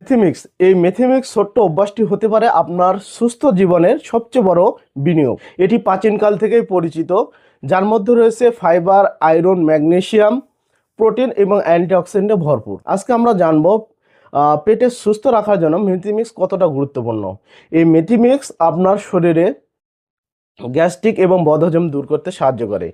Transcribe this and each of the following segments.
মেথিমিক্স, এই মেথিমিক্স ছোট্ট অভ্যাসটি হতে পারে আপনার সুস্থ জীবনের সবচেয়ে বড় বিনিয়োগ। এটি প্রাচীনকাল থেকেই পরিচিত, যার মধ্যে রয়েছে ফাইবার, আয়রন, ম্যাগনেসিয়াম, প্রোটিন এবং অ্যান্টিঅক্সিডেন্টে ভরপুর। আজকে আমরা জানবো পেটে সুস্থ রাখার জন্য মেথিমিক্স কতটা গুরুত্বপূর্ণ। এই মেথিমিক্স আপনার শরীরে গ্যাস্ট্রিক এবং বদহজম দূর করতে সাহায্য করে।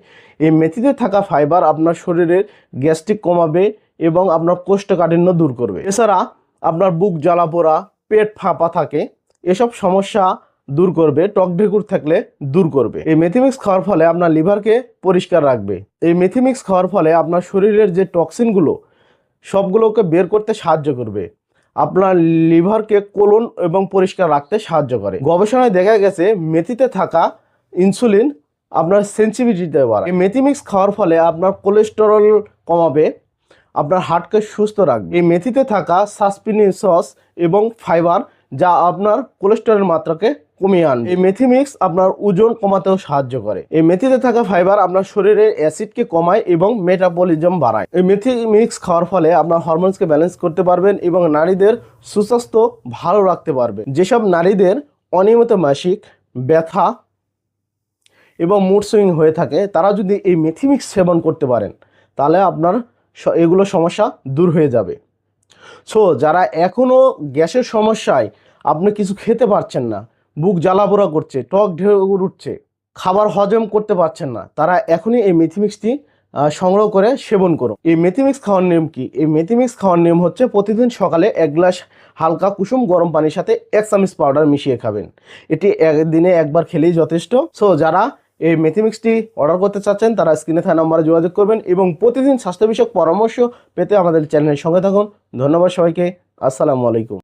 এই মেথিতে থাকা ফাইবার আপনার শরীরের গ্যাস্ট্রিক কমাবে এবং আপনার কোষ্ঠকাঠিন্য দূর করবে। এছাড়া আপনার বুক জ্বালা পোড়া, পেট ফাঁপা থাকে, এসব সমস্যা দূর করবে। টক ঢেকুর থাকলে দূর করবে। এই মেথিমিক্স খাওয়ার ফলে আপনার লিভারকে পরিষ্কার রাখবে। এই মেথিমিক্স খাওয়ার ফলে আপনার শরীরের যে টক্সিনগুলো সবগুলোকে বের করতে সাহায্য করবে। আপনার লিভারকে কোলন এবং পরিষ্কার রাখতে সাহায্য করে। গবেষণায় দেখা গেছে মেথিতে থাকা ইনসুলিন আপনার সেন্সিটিভিটি বাড়ায়। এই মেথিমিক্স খাওয়ার ফলে আপনার কোলেস্টেরল কমাবে, আপনার হার্টকে সুস্থ রাখবে। এই মেথিতে থাকা সাসপিনিসস এবং ফাইবার যা আপনার কোলেস্টেরলের মাত্রাকে কমিয়ে আনবে। এই মেথিমিক্স আপনার ওজন কমাতেও সাহায্য করে। এই মেথিতে থাকা ফাইবার আপনার শরীরের অ্যাসিডকে কমায় এবং মেটাবলিজম বাড়ায়। এই মেথিমিক্স খাওয়ার ফলে আপনার হরমোনসকে ব্যালেন্স করতে পারবেন এবং নারীদের সুস্বাস্থ্য ভালো রাখতে পারবেন। যেসব নারীদের অনিয়মিত মাসিক, ব্যথা এবং মুড সুইং হয়ে থাকে, তারা যদি এই মেথিমিক্স সেবন করতে পারেন তাহলে আপনার এগুলো সমস্যা দূর হয়ে যাবে। সো যারা এখনও গ্যাসের সমস্যায় আপনি কিছু খেতে পারছেন না, বুক জ্বালাপোড়া করছে, টক ঢেকুর উঠছে, খাবার হজম করতে পারছেন না, তারা এখনই এই মেথিমিক্সটি সংগ্রহ করে সেবন করুন। এই মেথিমিক্স খাওয়ার নিয়ম কি? এই মেথিমিক্স খাওয়ার নিয়ম হচ্ছে প্রতিদিন সকালে 1 গ্লাস হালকা কুসুম গরম পানির সাথে 1 চামচ পাউডার মিশিয়ে খাবেন। এটি দিনে একবার খেলেই যথেষ্ট। সো যারা এই মেথিমিক্সটি অর্ডার করতে চাচ্ছেন তারা স্ক্রিনে থাকা নম্বরে যোগাযোগ করবেন এবং প্রতিদিন স্বাস্থ্য বিষয়ক পরামর্শ পেতে আমাদের চ্যানেলের সঙ্গে থাকুন। ধন্যবাদ সবাইকে। আসসালামু আলাইকুম।